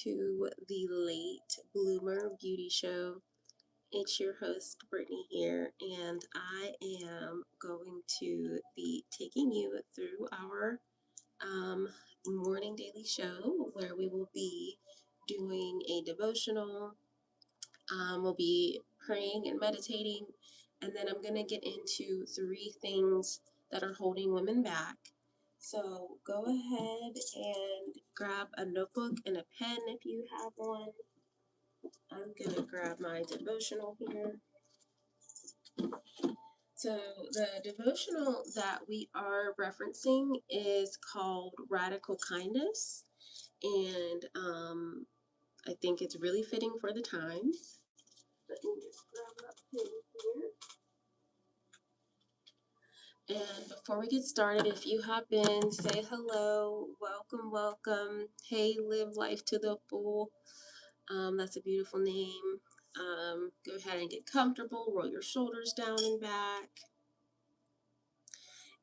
to the Late Bloomer Beauty Show. It's your host, Brittany, here, and I am going to be taking you through our morning daily show where we will be doing a devotional. We'll be praying and meditating, and then I'm going to get into 3 things that are holding women back. So go ahead and grab a notebook and a pen if you have one. I'm going to grab my devotional here. So the devotional that we are referencing is called Radical Kindness, and I think it's really fitting for the times. Let me just grab a pen here. And before we get started, if you hop in, say hello, welcome, welcome. Hey, live life to the full. That's a beautiful name. Go ahead and get comfortable, roll your shoulders down and back,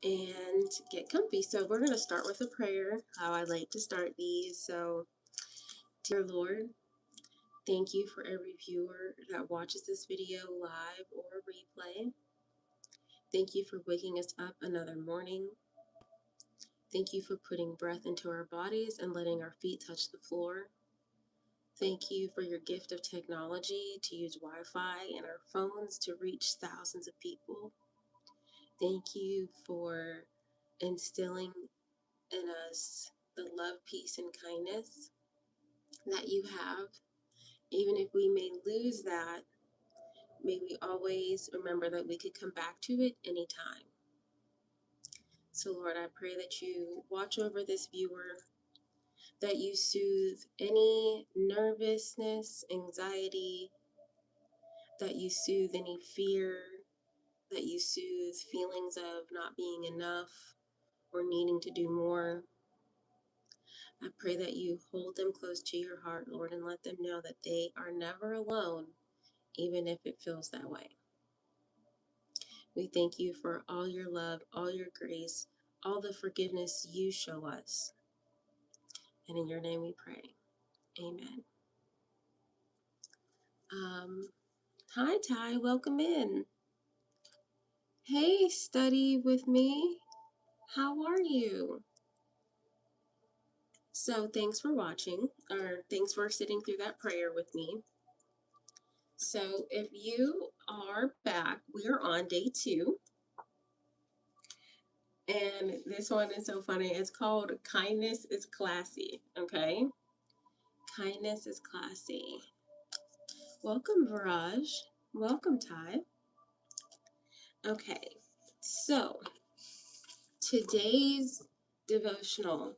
and get comfy. So we're going to start with a prayer, how I like to start these. So, dear Lord, thank you for every viewer that watches this video live or replay. Thank you for waking us up another morning. Thank you for putting breath into our bodies and letting our feet touch the floor. Thank you for your gift of technology to use Wi-Fi and our phones to reach thousands of people. Thank you for instilling in us the love, peace, and kindness that you have. Even if we may lose that, may we always remember that we could come back to it anytime. So Lord, I pray that you watch over this viewer, that you soothe any nervousness, anxiety, that you soothe any fear, that you soothe feelings of not being enough or needing to do more. I pray that you hold them close to your heart, Lord, and let them know that they are never alone, even if it feels that way. We thank you for all your love, all your grace, all the forgiveness you show us. And in your name we pray. Amen. Hi, Ty. Welcome in. Hey, study with me. How are you? So thanks for watching, or thanks for sitting through that prayer with me. So if you are back, we are on day 2. And this one is so funny. It's called Kindness is Classy, okay? Kindness is classy. Welcome, Viraj. Welcome, Ty. Okay, so today's devotional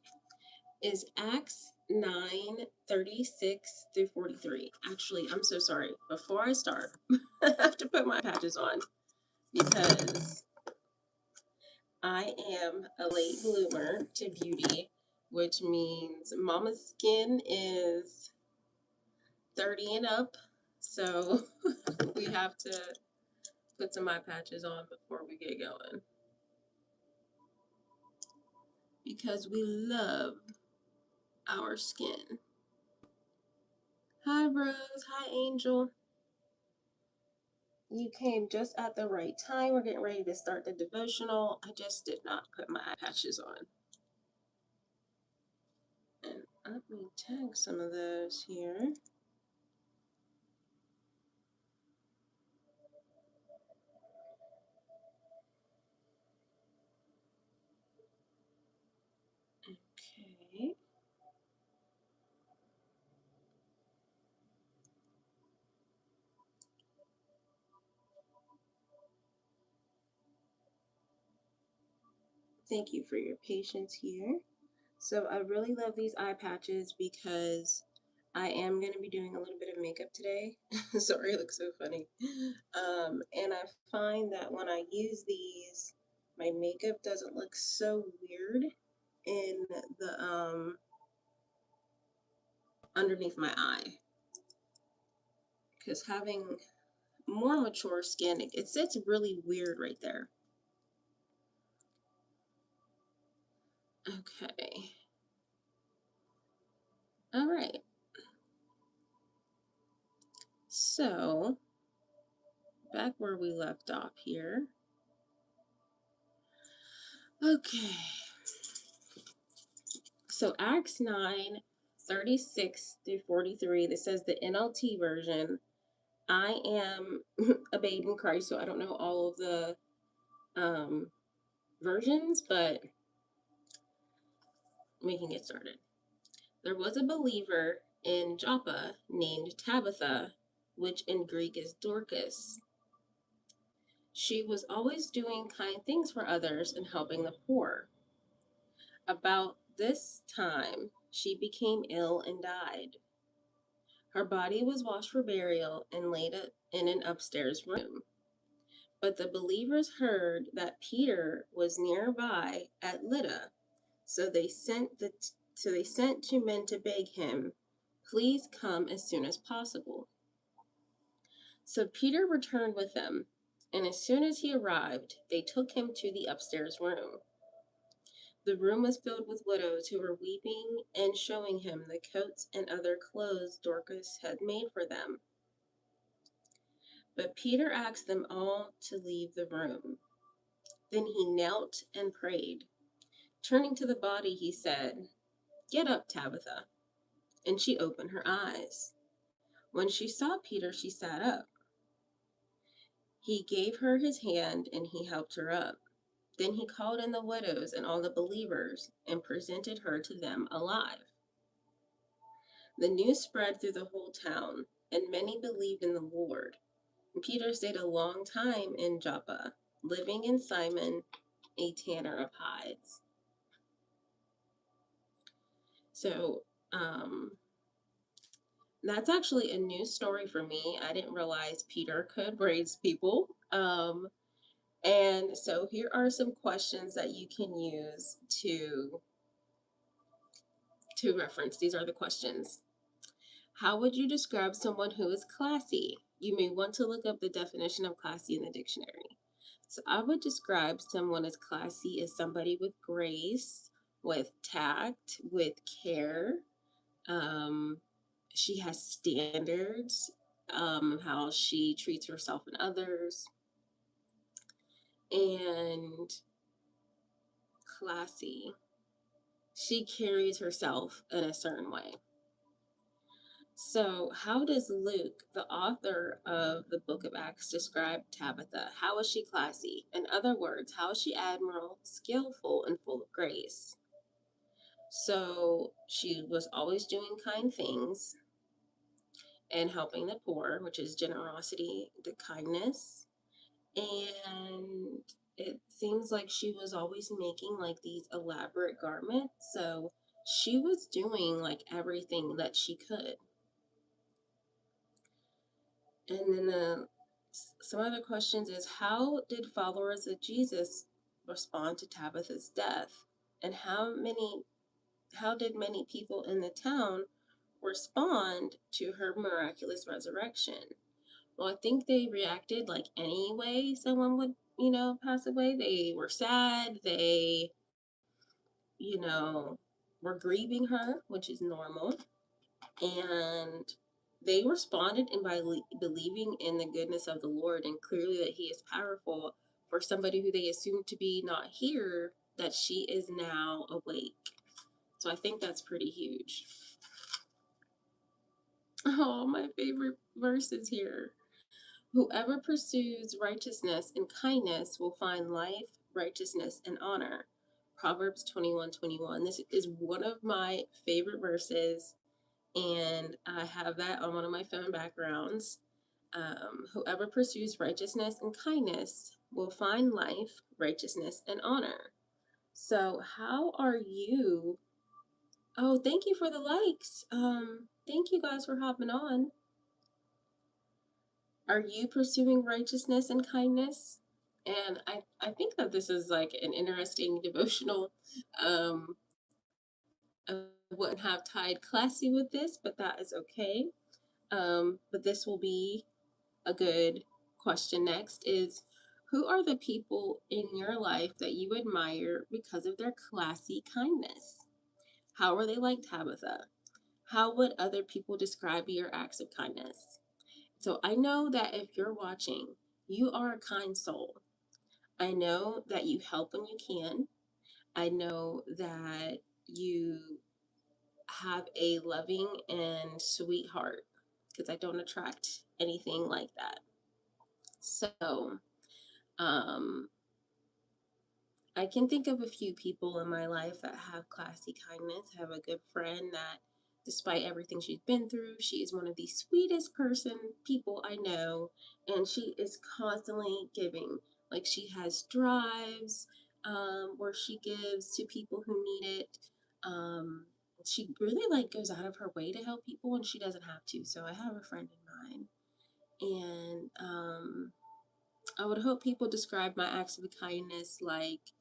is Acts 9:36 through 43. Actually, I'm so sorry. Before I start, I have to put my patches on because I am a late bloomer to beauty, which means mama's skin is 30 and up. So we have to put some eye patches on before we get going, because we love our skin. Hi, Rose. Hi, Angel. You came just at the right time. We're getting ready to start the devotional. I just did not put my eye patches on. And let me tag some of those here. Okay. Thank you for your patience here. So I really love these eye patches because I am going to be doing a little bit of makeup today. Sorry, it looks so funny. And I find that when I use these, my makeup doesn't look so weird in the underneath my eye. Because having more mature skin, it sits really weird right there. Okay. All right. So, back where we left off here. Okay. So, Acts 9:36-43, this says the NLT version. I am a babe in Christ, so I don't know all of the versions, but we can get started. There was a believer in Joppa named Tabitha, which in Greek is Dorcas. She was always doing kind things for others and helping the poor. About this time, she became ill and died. Her body was washed for burial and laid in an upstairs room. But the believers heard that Peter was nearby at Lydda, so they sent two men to beg him, "Please come as soon as possible." So Peter returned with them, and as soon as he arrived, they took him to the upstairs room. The room was filled with widows who were weeping and showing him the coats and other clothes Dorcas had made for them. But Peter asked them all to leave the room. Then he knelt and prayed. Turning to the body, he said, "Get up, Tabitha." And she opened her eyes. When she saw Peter, she sat up. He gave her his hand and he helped her up. Then he called in the widows and all the believers and presented her to them alive. The news spread through the whole town, and many believed in the Lord. And Peter stayed a long time in Joppa, living in Simon, a tanner of hides. So, that's actually a new story for me. I didn't realize Peter could raise people. And so here are some questions that you can use to reference. These are the questions. How would you describe someone who is classy? You may want to look up the definition of classy in the dictionary. So I would describe someone as classy as somebody with grace, with tact, with care. She has standards, how she treats herself and others, and classy. She carries herself in a certain way. So, how does Luke, the author of the book of Acts, describe Tabitha? How is she classy? In other words, how is she admirable, skillful, and full of grace? So, she was always doing kind things and helping the poor, which is generosity, the kindness. And it seems like she was always making like these elaborate garments. So, she was doing like everything that she could. And then some other questions is, how did followers of Jesus respond to Tabitha's death? And how did many people in the town respond to her miraculous resurrection? Well, I think they reacted like any way someone would, pass away. They were sad. They, were grieving her, which is normal. And they responded in by believing in the goodness of the Lord and clearly that he is powerful for somebody who they assumed to be not here, that she is now awake. So I think that's pretty huge. Oh, my favorite verses here. Whoever pursues righteousness and kindness will find life, righteousness, and honor. Proverbs 21:21. This is one of my favorite verses, and I have that on one of my phone backgrounds. Whoever pursues righteousness and kindness will find life, righteousness, and honor. So, how are you? Oh, thank you for the likes. Thank you guys for hopping on. Are you pursuing righteousness and kindness? And I think that this is like an interesting devotional. I wouldn't have tied classy with this, but that is okay. But this will be a good question next is, who are the people in your life that you admire because of their classy kindness? How are they like Tabitha? How would other people describe your acts of kindness? So I know that if you're watching, you are a kind soul. I know that you help when you can. I know that you have a loving and sweet heart because I don't attract anything like that. So, um, I can think of a few people in my life that have classy kindness. I have a good friend that, despite everything she's been through, she is one of the sweetest people I know, and she is constantly giving. Like she has drives where she gives to people who need it. Um, she really like goes out of her way to help people, and she doesn't have to. So I have a friend in mind, and I would hope people describe my acts of kindness like,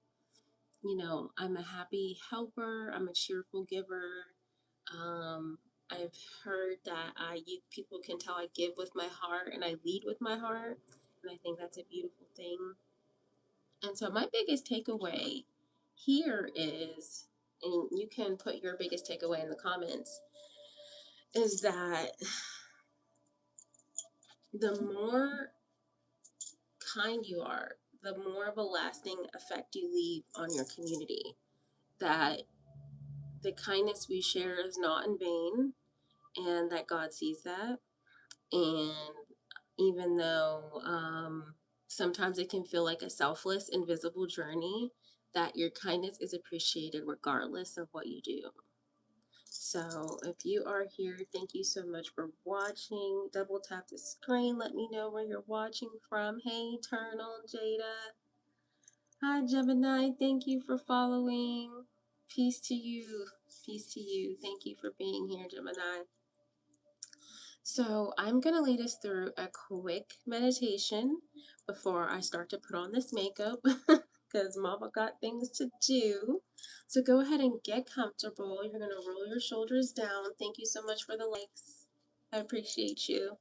I'm a happy helper, I'm a cheerful giver. Um, I've heard that people can tell I give with my heart and I lead with my heart, and I think that's a beautiful thing. And so my biggest takeaway here is, and you can put your biggest takeaway in the comments, is that the more kind you are, the more of a lasting effect you leave on your community. That the kindness we share is not in vain, and that God sees that. And even though sometimes it can feel like a selfless, invisible journey, that your kindness is appreciated regardless of what you do. So if you are here, thank you so much for watching. Double tap the screen. Let me know where you're watching from. Hey, Eternal, Jada. Hi, Gemini. Thank you for following. Peace to you. Peace to you. Thank you for being here, Gemini. So I'm going to lead us through a quick meditation before I start to put on this makeup because Mama got things to do. So go ahead and get comfortable. You're going to roll your shoulders down. Thank you so much for the likes. I appreciate you.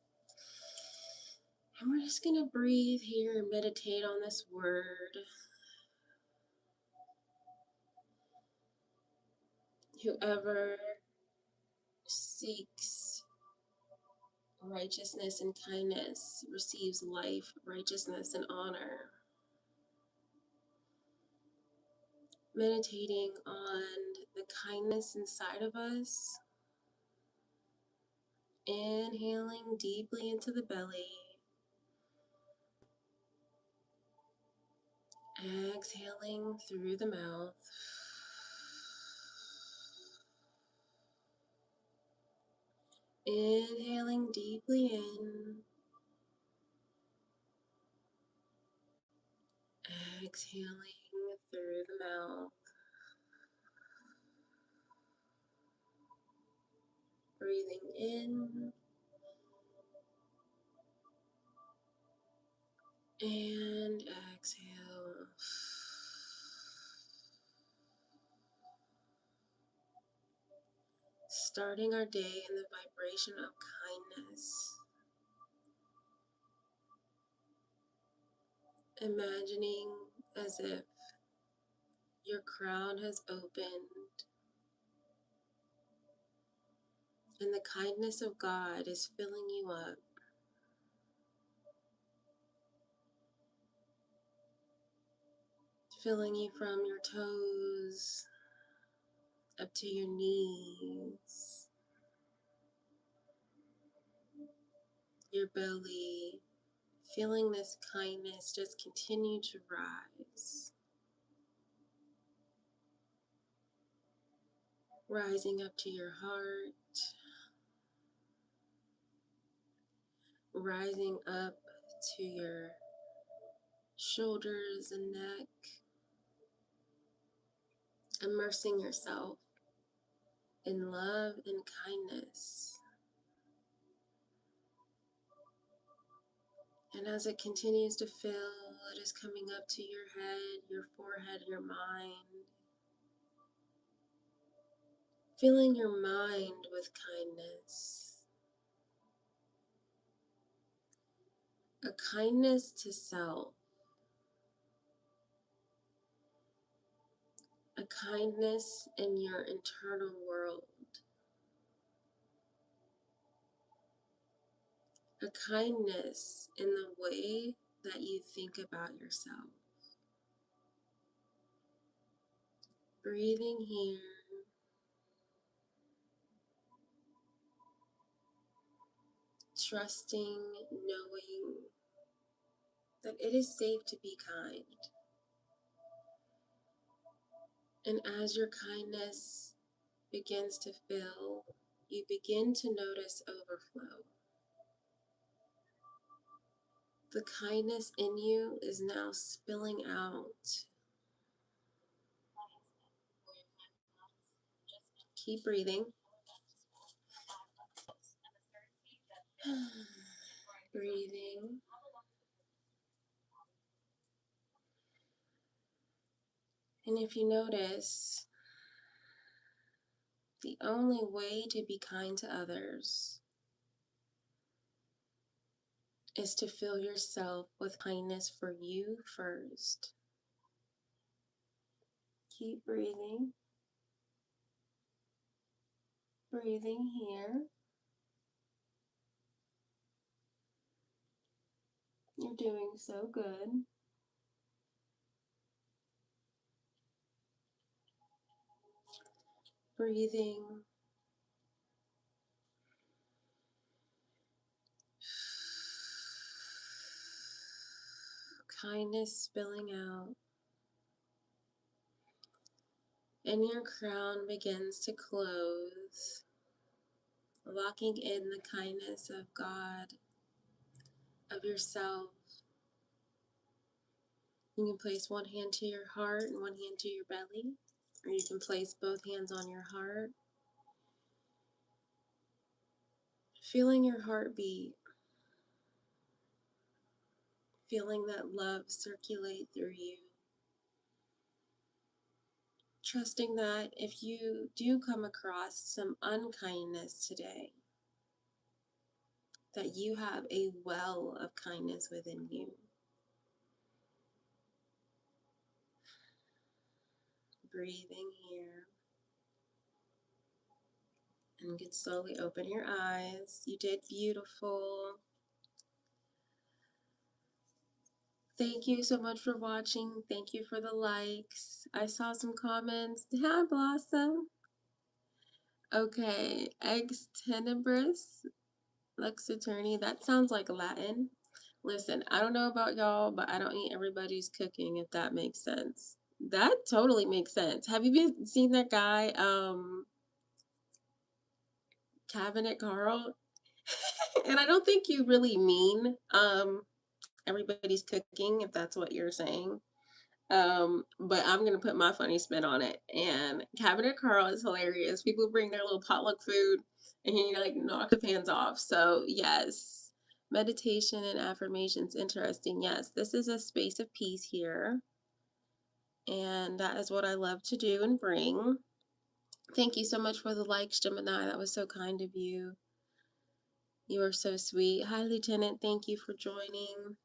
And we're just going to breathe here and meditate on this word. Whoever seeks righteousness and kindness receives life, righteousness, and honor. Meditating on the kindness inside of us, inhaling deeply into the belly, exhaling through the mouth. Inhaling deeply in, exhaling through the mouth. Breathing in and exhale. Starting our day in the vibration of kindness. Imagining as if your crown has opened and the kindness of God is filling you up. Filling you from your toes up to your knees, your belly. Feeling this kindness just continue to rise. Rising up to your heart. Rising up to your shoulders and neck. Immersing yourself in love and kindness. And as it continues to fill, it is coming up to your head, your forehead, your mind. Filling your mind with kindness. A kindness to self. A kindness in your internal world. a kindness in the way that you think about yourself. Breathing here. Trusting, knowing that it is safe to be kind. And as your kindness begins to fill, you begin to notice overflow. The kindness in you is now spilling out. Keep breathing. Breathing. And if you notice, the only way to be kind to others is to fill yourself with kindness for you first. Keep breathing. Breathing here. You're doing so good. Breathing. Kindness spilling out. And your crown begins to close, locking in the kindness of God, of yourself. You can place one hand to your heart and one hand to your belly, or you can place both hands on your heart, feeling your heartbeat, feeling that love circulate through you. Trusting that if you do come across some unkindness today, that you have a well of kindness within you. Breathing here. And you can slowly open your eyes. You did beautiful. Thank you so much for watching. Thank you for the likes. I saw some comments. Hi, Blossom. Okay, ex tenebris, Lux Attorney. That sounds like Latin. Listen, I don't know about y'all, but I don't eat everybody's cooking, if that makes sense. That totally makes sense. Have you seen that guy, Cabinet Carl? And I don't think you really mean everybody's cooking, if that's what you're saying. But I'm gonna put my funny spin on it. And Cabinet Carl is hilarious. People bring their little potluck food and he like knock the pans off. So yes, meditation and affirmations, interesting. Yes, this is a space of peace here. And that is what I love to do and bring. Thank you so much for the likes, Gemini. That was so kind of you. You are so sweet. Hi, Lieutenant. Thank you for joining.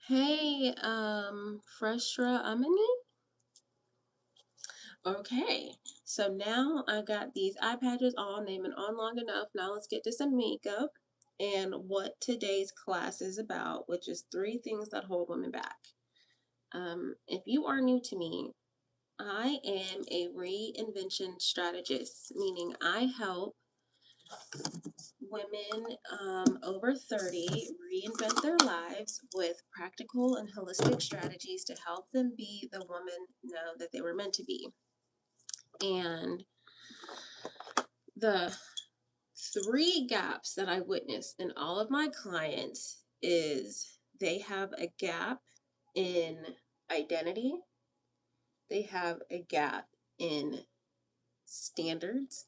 Hey, Freshra Amani. Okay, so now I got these eye patches on. They've been on long enough. Now let's get to some makeup and what today's class is about, which is 3 things that hold women back. If you are new to me, I am a reinvention strategist, meaning I help women over 30 reinvent their lives with practical and holistic strategies to help them be the woman know that they were meant to be. And the 3 gaps that I witness in all of my clients is they have a gap in identity, they have a gap in standards,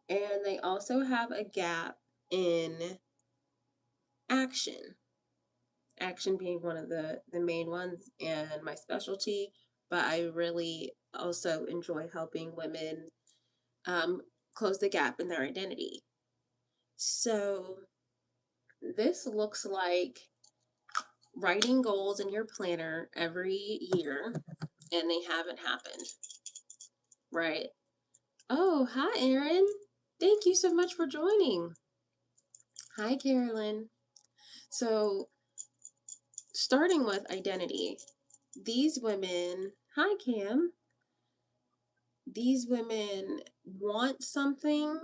and they also have a gap in action. Action being one of the main ones and my specialty, but I really also enjoy helping women close the gap in their identity. So this looks like writing goals in your planner every year and they haven't happened, right? Oh, hi, Erin. Thank you so much for joining. Hi, Carolyn. So, starting with identity, these women, hi, Cam, these women want something,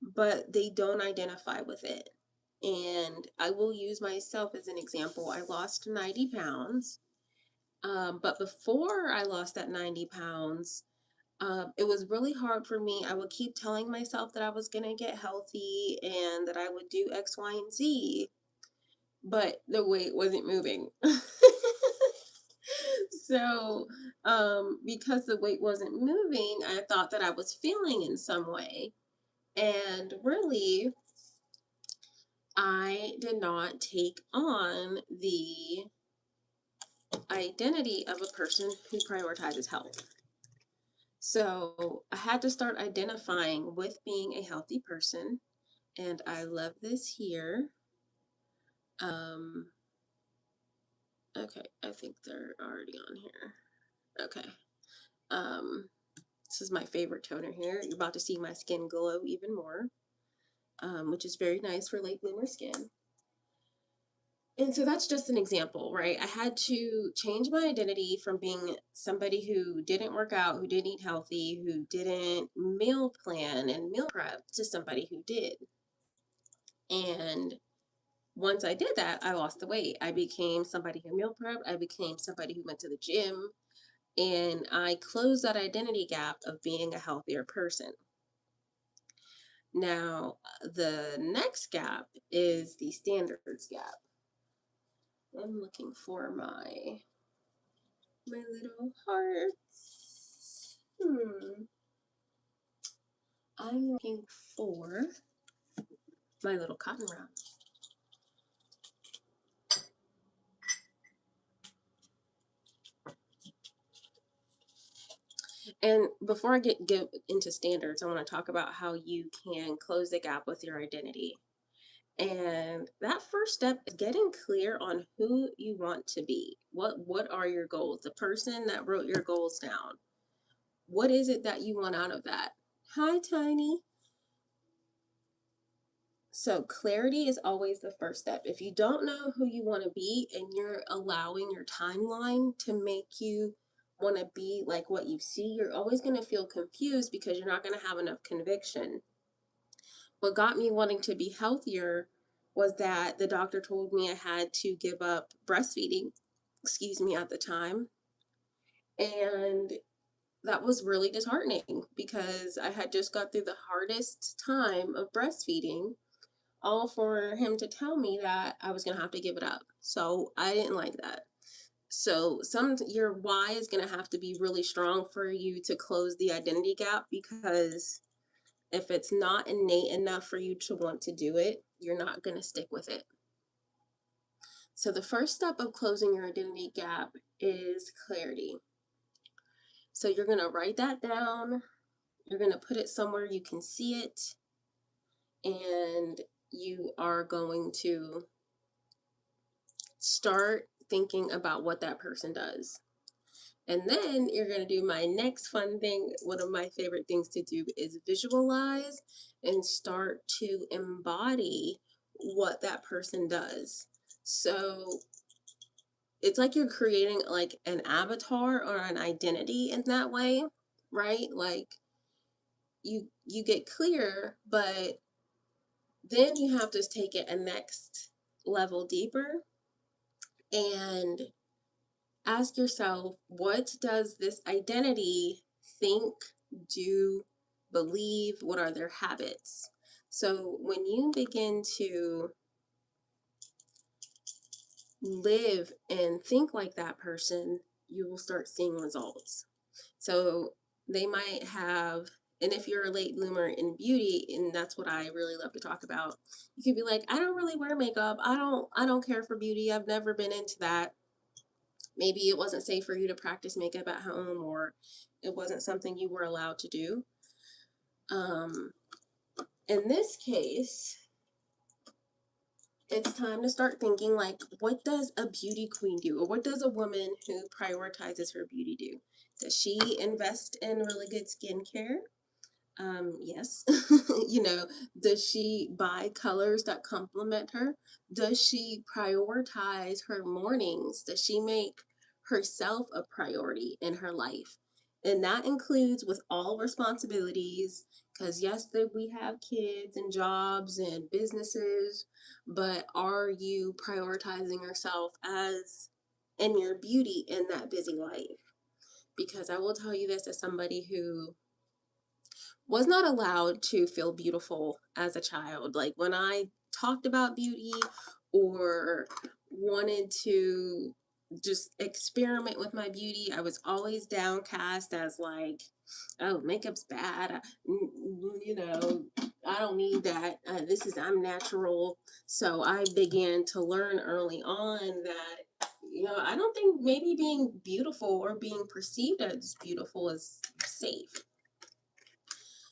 but they don't identify with it. And I will use myself as an example. I lost 90 pounds. But before I lost that 90 pounds, it was really hard for me. I would keep telling myself that I was going to get healthy and that I would do X, Y, and Z, but the weight wasn't moving. So, because the weight wasn't moving, I thought that I was feeling in some way. And really, I did not take on the identity of a person who prioritizes health. So I had to start identifying with being a healthy person. And I love this here. Um, okay, I think they're already on here. Okay. This is my favorite toner here. You're about to see my skin glow even more, which is very nice for late bloomer skin. And so that's just an example, right? I had to change my identity from being somebody who didn't work out, who didn't eat healthy, who didn't meal plan and meal prep to somebody who did. And once I did that, I lost the weight. I became somebody who meal prepped. I became somebody who went to the gym. And I closed that identity gap of being a healthier person. Now, the next gap is the standards gap. I'm looking for my little hearts. I'm looking for my little cotton round. And before I get into standards, I want to talk about how you can close the gap with your identity. And that first step is getting clear on who you want to be. What are your goals? The person that wrote your goals down. What is it that you want out of that? Hi, Tiny. So clarity is always the first step. If you don't know who you want to be and you're allowing your timeline to make you want to be like what you see, you're always going to feel confused because you're not going to have enough conviction. What got me wanting to be healthier was that the doctor told me I had to give up breastfeeding, at the time. And that was really disheartening because I had just got through the hardest time of breastfeeding, all for him to tell me that I was going to have to give it up. So I didn't like that. So your why is going to have to be really strong for you to close the identity gap, because if it's not innate enough for you to want to do it, you're not going to stick with it. So the first step of closing your identity gap is clarity. So you're going to write that down. You're going to put it somewhere you can see it. And you are going to start thinking about what that person does. And then you're going to do my next fun thing. One of my favorite things to do is visualize and start to embody what that person does. So it's like you're creating like an avatar or an identity in that way, right? Like you get clear, but then you have to take it a next level deeper and ask yourself, what does this identity think, do, believe? What are their habits? So when you begin to live and think like that person, you will start seeing results. So they might have, and if you're a late bloomer in beauty, and that's what I really love to talk about, you could be like, I don't really wear makeup. I don't care for beauty. I've never been into that. Maybe it wasn't safe for you to practice makeup at home, or it wasn't something you were allowed to do. In this case, it's time to start thinking like, what does a beauty queen do? Or what does a woman who prioritizes her beauty do? Does she invest in really good skincare? Yes. You know, does she buy colors that complement her? Does she prioritize her mornings? Does she make herself a priority in her life? And that includes with all responsibilities, because yes, that we have kids and jobs and businesses, but are you prioritizing yourself as in your beauty in that busy life? Because I will tell you this as somebody who was not allowed to feel beautiful as a child. Like when I talked about beauty or wanted to just experiment with my beauty, I was always downcast as like, oh, makeup's bad. You know, I don't need that. I'm natural. So I began to learn early on that, I don't think maybe being beautiful or being perceived as beautiful is safe.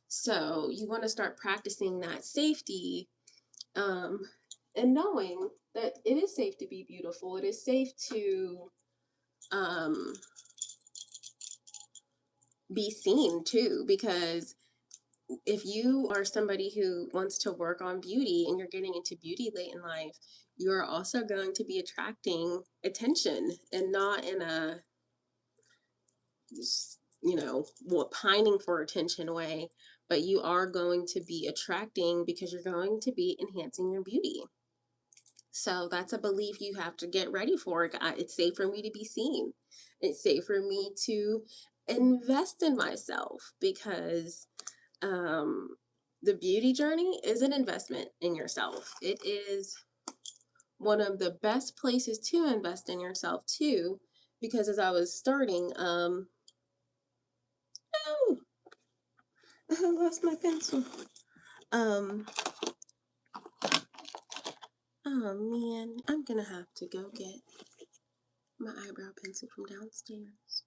So you want to start practicing that safety, um, and knowing that it is safe to be beautiful. It is safe to um, be seen too, because if you are somebody who wants to work on beauty and you're getting into beauty late in life, you're also going to be attracting attention and not in a pining for attention way, but you are going to be attracting because you're going to be enhancing your beauty. So that's a belief you have to get ready for. It's safe for me to be seen. It's safe for me to invest in myself because um, the beauty journey is an investment in yourself. It is one of the best places to invest in yourself too, because as I was starting, oh, I lost my pencil. Um, oh man, I'm gonna have to go get my eyebrow pencil from downstairs.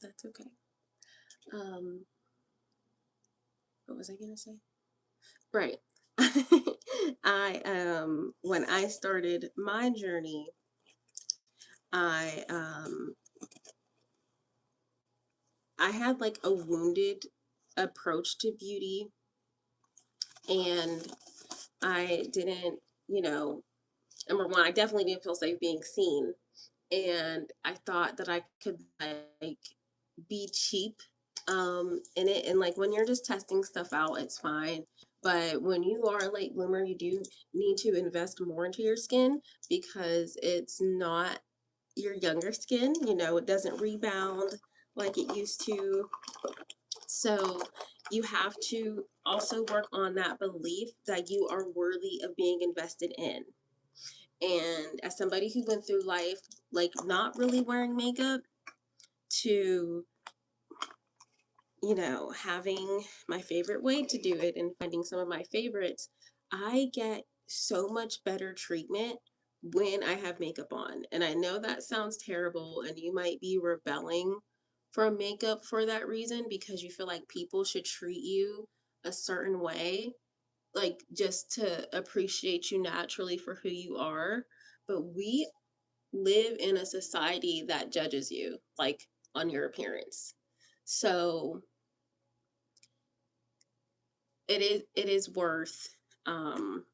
That's okay. Um, what was I gonna say? Right. I when I started my journey, I I had like a wounded approach to beauty, and I didn't, number one, I definitely didn't feel safe being seen, and I thought that I could like be cheap in it. And like when you're just testing stuff out, it's fine, but when you are a late bloomer, you do need to invest more into your skin because it's not your younger skin. It doesn't rebound like it used to. So you have to also work on that belief that you are worthy of being invested in. And as somebody who went through life like not really wearing makeup to, having my favorite way to do it and finding some of my favorites, I get so much better treatment when I have makeup on. And I know that sounds terrible, and you might be rebelling from makeup for that reason because you feel like people should treat you a certain way, like just to appreciate you naturally for who you are. But we live in a society that judges you like on your appearance. So it is worth um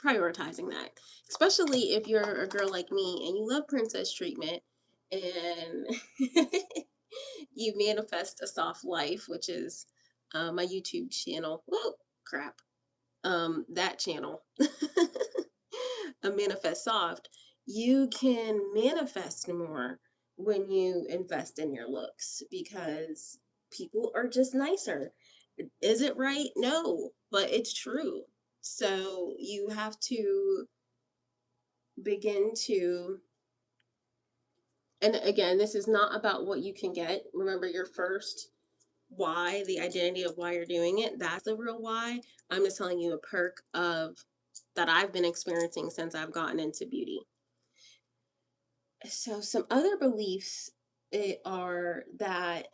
prioritizing that, especially if you're a girl like me and you love princess treatment and you manifest a soft life, which is my YouTube channel. Whoa, crap. That channel. A manifest soft. You can manifest more when you invest in your looks because people are just nicer. Is it right? No, but it's true. So you have to begin to, and again, this is not about what you can get. Remember your first why, the identity of why you're doing it. That's the real why. I'm just telling you a perk of that I've been experiencing since I've gotten into beauty. So some other beliefs are that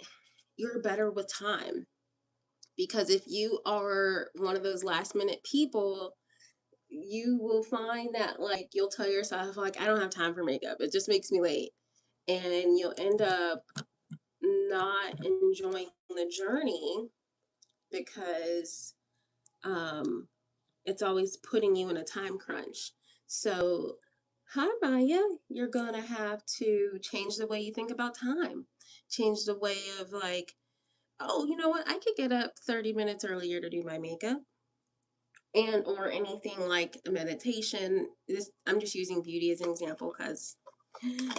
you're better with time. Because if you are one of those last minute people, you will find that like you'll tell yourself like I don't have time for makeup. It just makes me late. And you'll end up not enjoying the journey because it's always putting you in a time crunch. So, hi, Maya, you're going to have to change the way you think about time, change the way of like, oh, you know what? I could get up 30 minutes earlier to do my makeup and or anything like a meditation. This I'm just using beauty as an example because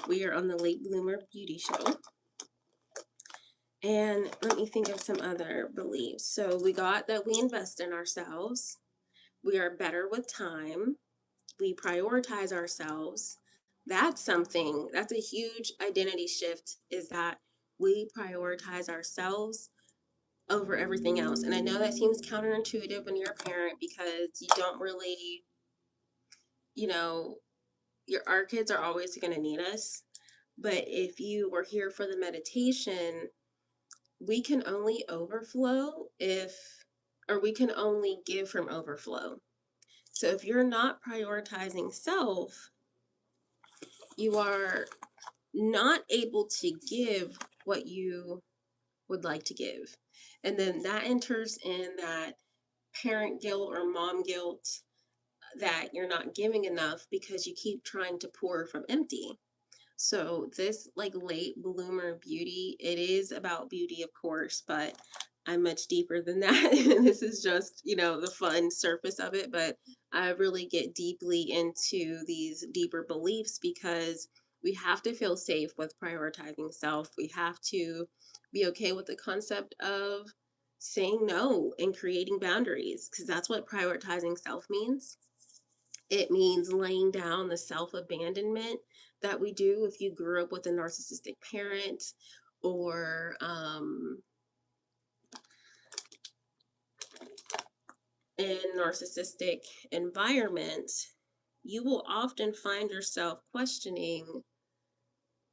we are on the late bloomer beauty show. And let me think of some other beliefs. So we got that we invest in ourselves. We are better with time. We prioritize ourselves. That's something, that's a huge identity shift, is that we prioritize ourselves over everything else. And I know that seems counterintuitive when you're a parent because you don't really, you know, our kids are always going to need us. But if you were here for the meditation, we can only overflow or we can only give from overflow. So if you're not prioritizing self, you are not able to give what you would like to give. And then that enters in that parent guilt or mom guilt that you're not giving enough because you keep trying to pour from empty. So this like late bloomer beauty, it is about beauty, of course, but I'm much deeper than that. This is just, the fun surface of it, but I really get deeply into these deeper beliefs because we have to feel safe with prioritizing self. We have to be okay with the concept of saying no and creating boundaries because that's what prioritizing self means. It means laying down the self abandonment that we do if you grew up with a narcissistic parent or in narcissistic environment. You will often find yourself questioning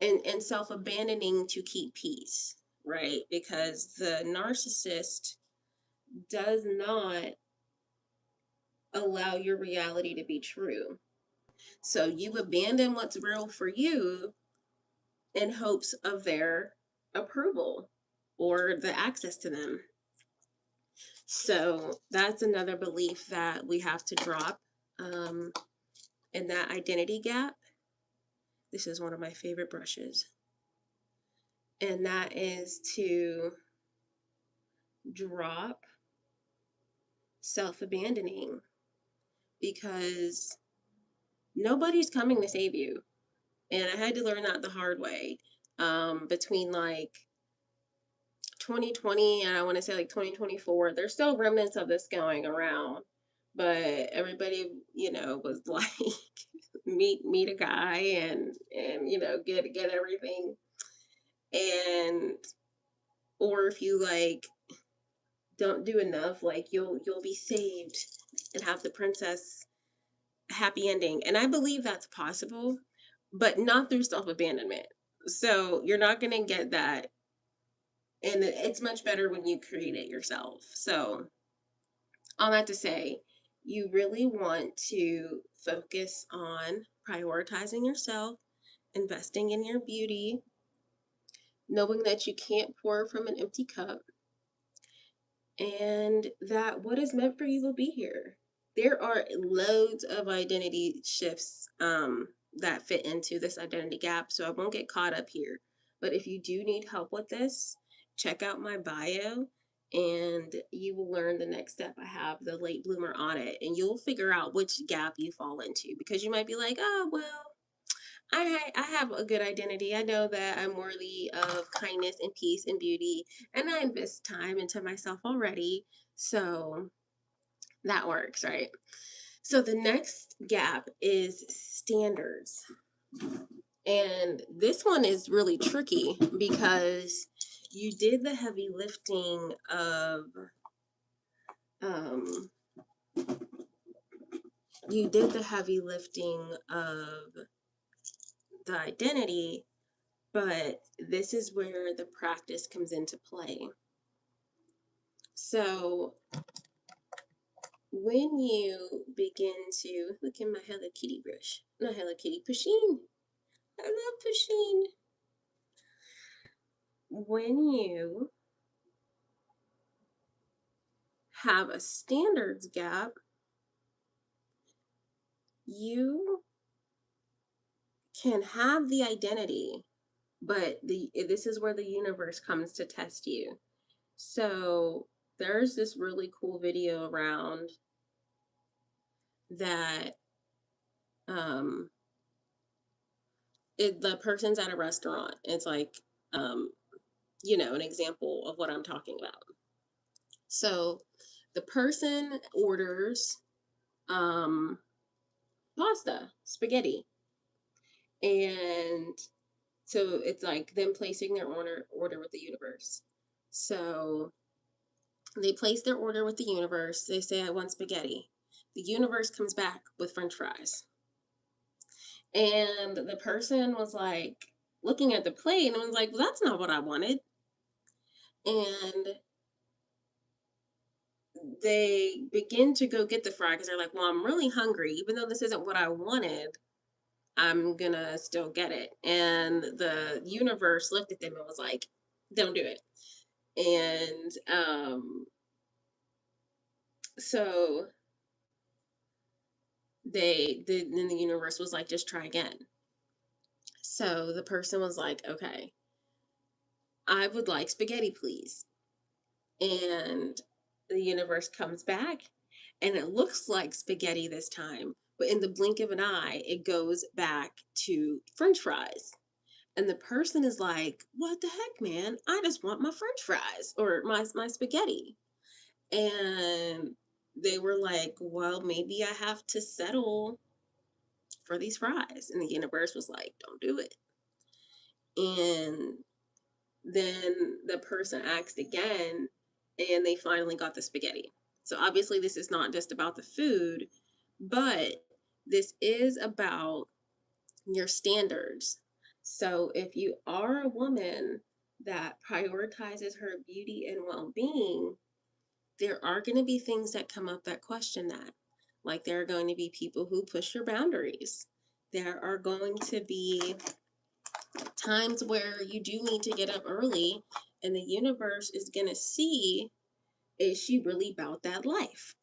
and self abandoning to keep peace, right? Because the narcissist does not allow your reality to be true. So you abandon what's real for you in hopes of their approval or the access to them. So that's another belief that we have to drop in that identity gap. This is one of my favorite brushes. And that is to drop self abandoning because nobody's coming to save you. And I had to learn that the hard way between like 2020 and I want to say like 2024. There's still remnants of this going around, but everybody, was like, meet a guy and get everything, and or if you like don't do enough, like you'll be saved and have the princess happy ending. And I believe that's possible, but not through self abandonment. So you're not gonna get that, and it's much better when you create it yourself. So all that to say, you really want to focus on prioritizing yourself, investing in your beauty, knowing that you can't pour from an empty cup, and that what is meant for you will be here. There are loads of identity shifts that fit into this identity gap, so I won't get caught up here. But if you do need help with this, check out my bio and you will learn the next step. I have the late bloomer audit, and you'll figure out which gap you fall into because you might be like, oh, well, I have a good identity. I know that I'm worthy of kindness and peace and beauty, and I invest time into myself already. So that works, right? So the next gap is standards. And this one is really tricky because you did the heavy lifting of um the identity, but this is where the practice comes into play. So when you begin to look at my Hello Kitty brush, not Hello Kitty, Pusheen. I love Pusheen. When you have a standards gap, you can have the identity, but this is where the universe comes to test you. So there's this really cool video around that um the person's at a restaurant. It's like an example of what I'm talking about. So the person orders um pasta, spaghetti, and so it's like them placing their order with the universe. So they place their order with the universe. They say, I want spaghetti. The universe comes back with french fries. And the person was like looking at the plate and was like, well, that's not what I wanted. And they begin to go get the fry because they're like, well, I'm really hungry. Even though this isn't what I wanted, I'm gonna still get it. And the universe looked at them and was like, don't do it. And so then the universe was like, just try again. So the person was like, okay, I would like spaghetti, please. And the universe comes back and it looks like spaghetti this time, but in the blink of an eye, it goes back to french fries. And the person is like, what the heck, man? I just want my french fries or my spaghetti. And they were like, well, maybe I have to settle for these fries. And the universe was like, don't do it. And then the person asked again, and they finally got the spaghetti. So obviously, this is not just about the food, but this is about your standards. So if you are a woman that prioritizes her beauty and well being, there are going to be things that come up that question that. Like there are going to be people who push your boundaries. There are going to be times where you do need to get up early, and the universe is going to see, is she really about that life?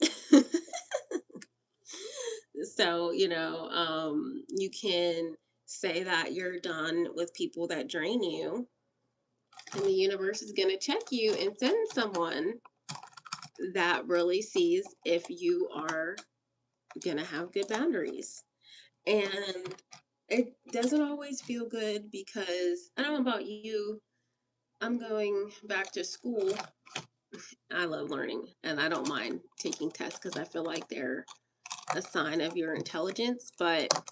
So, you can say that you're done with people that drain you, and the universe is going to check you and send someone that really sees if you are going to have good boundaries. And it doesn't always feel good because I don't know about you, I'm going back to school. I love learning and I don't mind taking tests because I feel like they're a sign of your intelligence. But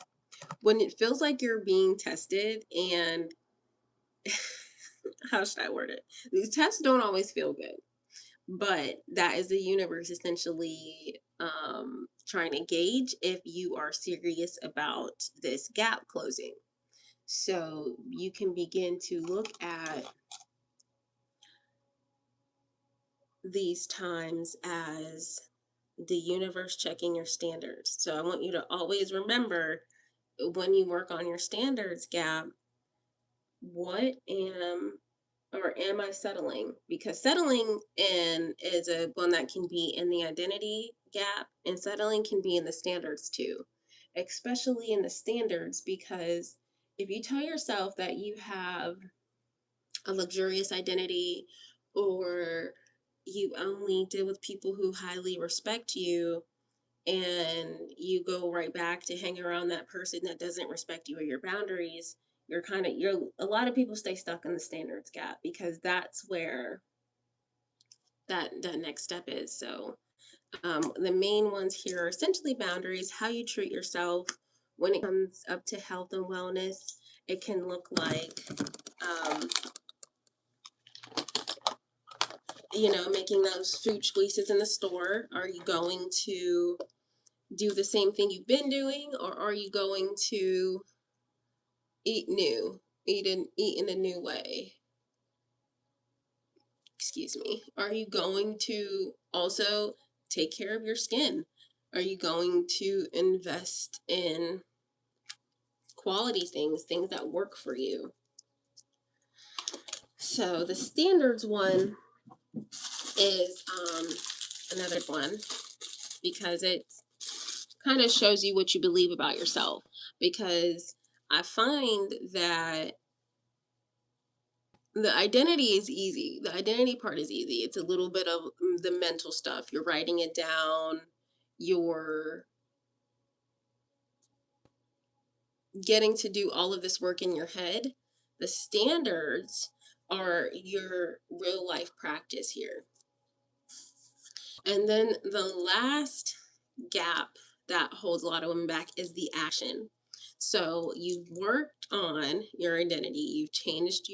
when it feels like you're being tested and how should I word it? These tests don't always feel good, but that is the universe essentially trying to gauge if you are serious about this gap closing. So you can begin to look at these times as the universe checking your standards. So I want you to always remember when you work on your standards gap, what am I settling? Because settling in is a one that can be in the identity gap, and settling can be in the standards too, especially in the standards, because if you tell yourself that you have a luxurious identity or you only deal with people who highly respect you and you go right back to hang around that person that doesn't respect you or your boundaries, you're a lot of people stay stuck in the standards gap because that's where that next step is. So the main ones here are essentially boundaries, how you treat yourself when it comes up to health and wellness. It can look like making those food choices in the store. Are you going to do the same thing you've been doing, or are you going to eat new, eat in a new way? Excuse me. Are you going to also take care of your skin? Are you going to invest in quality things that work for you? So the standards one is another one, because it kind of shows you what you believe about yourself. Because I find that the identity is easy. The identity part is easy. It's a little bit of the mental stuff. You're writing it down, you're getting to do all of this work in your head. The standards are your real life practice here. And then the last gap that holds a lot of women back is the action. So you've worked on your identity, you've changed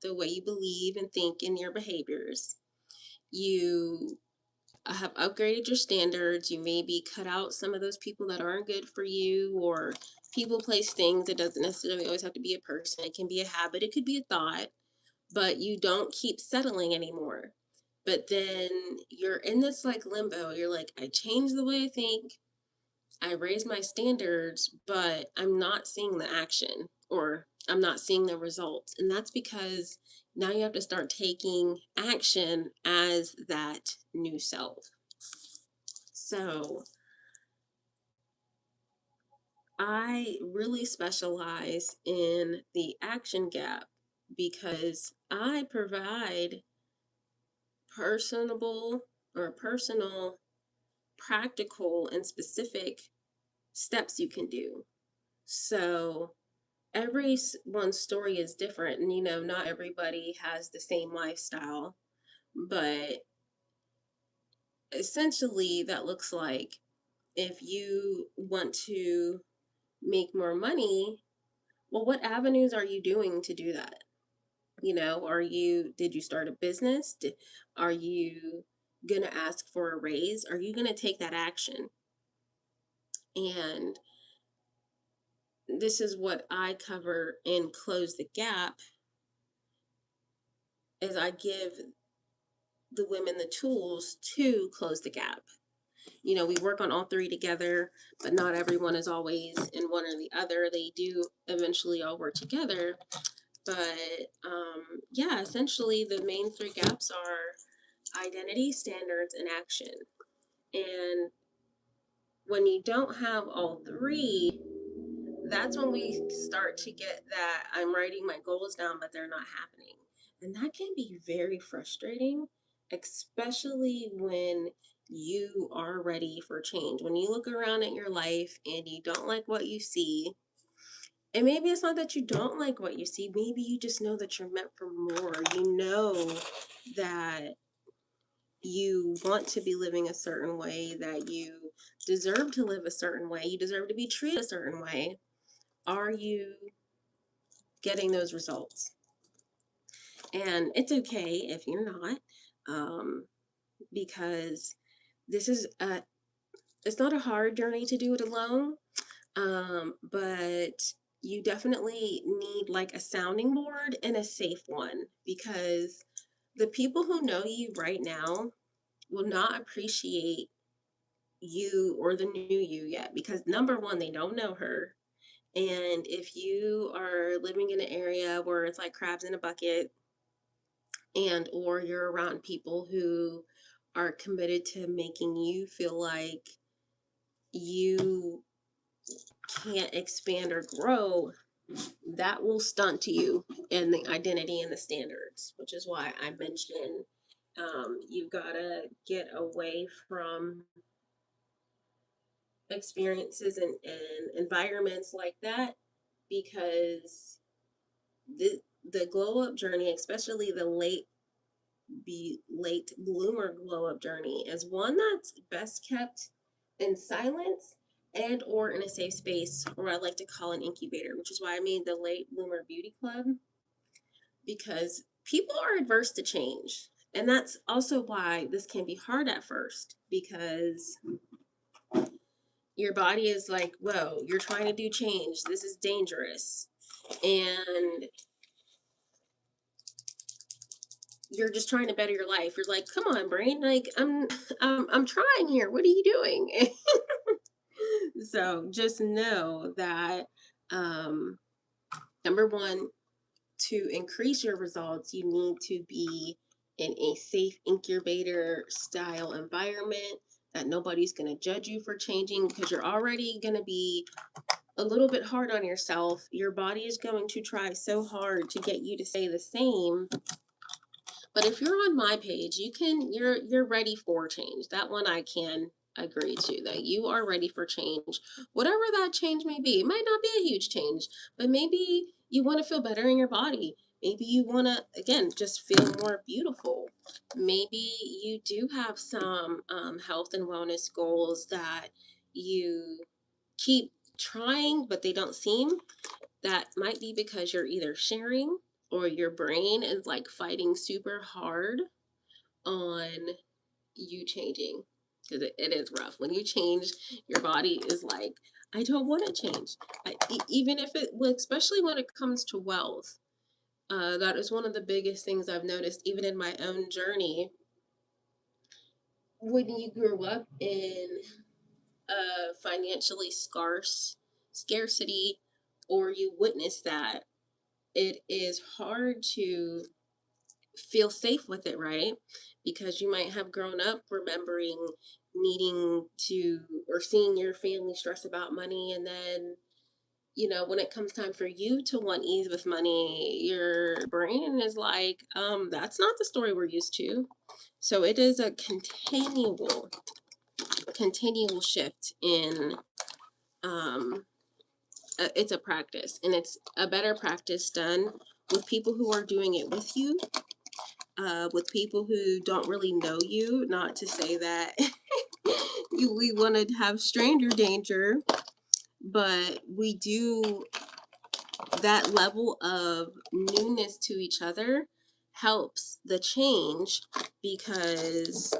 the way you believe and think in your behaviors. You have upgraded your standards. You maybe cut out some of those people that aren't good for you, or people, place, things. It doesn't necessarily always have to be a person. It can be a habit, it could be a thought, but you don't keep settling anymore. But then you're in this like limbo. You're like, I changed the way I think, I raised my standards, but I'm not seeing the action, or I'm not seeing the results. And that's because now you have to start taking action as that new self. So I really specialize in the action gap because I provide personable or personal, practical, and specific steps you can do. So everyone's story is different, and not everybody has the same lifestyle, but essentially that looks like, if you want to make more money, well, what avenues are you doing to do that? Did you start a business? Are you gonna ask for a raise? Are you gonna take that action? And this is what I cover in Close the Gap, is I give the women the tools to close the gap. We work on all three together, but not everyone is always in one or the other. They do eventually all work together. But yeah, essentially the main three gaps are identity, standards, and action. And when you don't have all three, that's when we start to get that I'm writing my goals down, but they're not happening. And that can be very frustrating, especially when you are ready for change. When you look around at your life and you don't like what you see, and maybe it's not that you don't like what you see, maybe you just know that you're meant for more. You know that you want to be living a certain way, that you deserve to live a certain way, you deserve to be treated a certain way. Are you getting those results? And it's okay if you're not, because this is it's not a hard journey to do it alone, but you definitely need like a sounding board and a safe one, because the people who know you right now will not appreciate you or the new you yet, because number one, they don't know her. And if you are living in an area where it's like crabs in a bucket, and or you're around people who are committed to making you feel like you can't expand or grow, that will stunt you in the identity and the standards, which is why I mentioned you've got to get away from experiences and environments like that, because the glow up journey, especially the late bloomer glow up journey, is one that's best kept in silence and or in a safe space, or I like to call an incubator, which is why I made the Late Bloomer Beauty Club, because people are adverse to change. And that's also why this can be hard at first, because your body is like, whoa, you're trying to do change. This is dangerous. And you're just trying to better your life. You're like, come on, brain. Like, I'm trying here. What are you doing? So just know that, number one, to increase your results, you need to be in a safe incubator style environment, that nobody's going to judge you for changing because you're already going to be a little bit hard on yourself. Your body is going to try so hard to get you to stay the same. But if you're on my page, you're ready for change. That one I can agree to, that you are ready for change. Whatever that change may be. It might not be a huge change, but maybe you want to feel better in your body. Maybe you want to, again, just feel more beautiful. Maybe you do have some health and wellness goals that you keep trying, but they don't seem. That might be because you're either sharing or your brain is like fighting super hard on you changing. Because it is rough. When you change, your body is like, I don't want to change. Even if it, well, especially when it comes to wealth, that is one of the biggest things I've noticed, even in my own journey. When you grew up in a financially scarcity, or you witness that, it is hard to feel safe with it, right? Because you might have grown up remembering needing to, or seeing your family stress about money, and then, when it comes time for you to want ease with money, your brain is like, that's not the story we're used to. So it is a continual shift in, um it's a practice, and it's a better practice done with people who are doing it with you, with people who don't really know you. Not to say that we want to have stranger danger, but we do, that level of newness to each other helps the change, because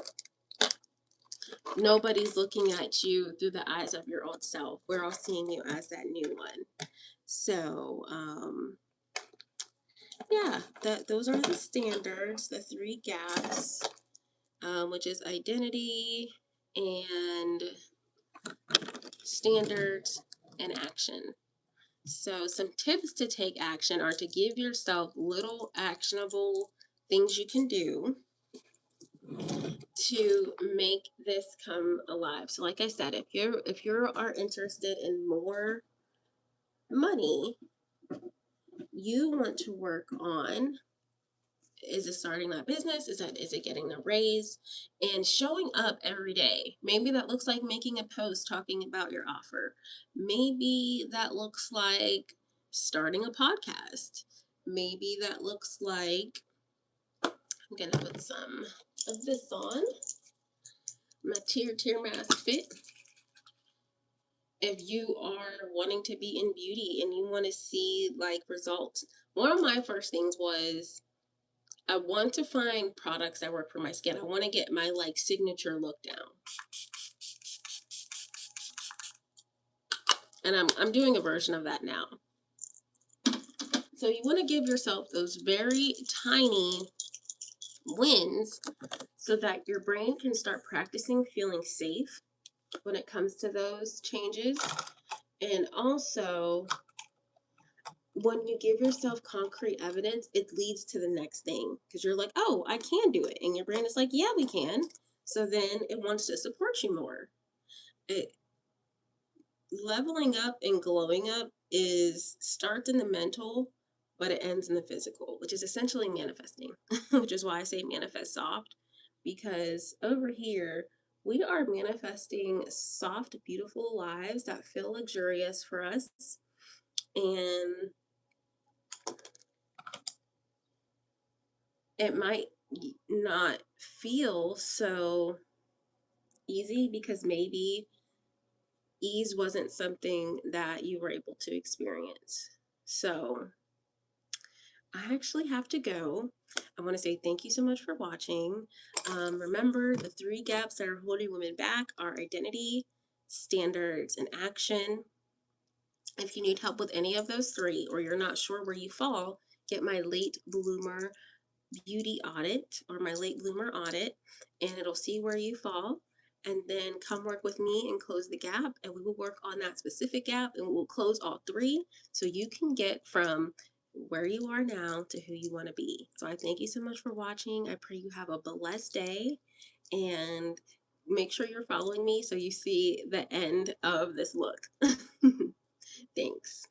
nobody's looking at you through the eyes of your old self. We're all seeing you as that new one. So, yeah, those are the standards, the 3 gaps, which is identity and standards and action. So some tips to take action are to give yourself little actionable things you can do to make this come alive. So like I said, if you are interested in more money, you want to work on, is it starting that business? Is it getting a raise? And showing up every day. Maybe that looks like making a post talking about your offer. Maybe that looks like starting a podcast. Maybe that looks like, I'm gonna put some of this on, my tear mask fit. If you are wanting to be in beauty and you want to see like results, one of my first things was, I want to find products that work for my skin. I want to get my like signature look down. And I'm doing a version of that now. So you want to give yourself those very tiny wins so that your brain can start practicing feeling safe when it comes to those changes. And also, when you give yourself concrete evidence, it leads to the next thing, because you're like, oh, I can do it. And your brain is like, yeah, we can. So then it wants to support you more. Leveling up and glowing up is starts in the mental, but it ends in the physical, which is essentially manifesting, which is why I say manifest soft, because over here, we are manifesting soft, beautiful lives that feel luxurious for us. And it might not feel so easy because maybe ease wasn't something that you were able to experience. So I actually have to go. I want to say thank you so much for watching. Remember, the 3 gaps that are holding women back are identity, standards, and action. If you need help with any of those 3, or you're not sure where you fall, get my late bloomer beauty audit, or my late bloomer audit, and it'll see where you fall. And then come work with me and close the gap, and we will work on that specific gap, and we'll close all 3, so you can get from where you are now to who you want to be. So I thank you so much for watching. I pray you have a blessed day, and make sure you're following me so you see the end of this look. Thanks.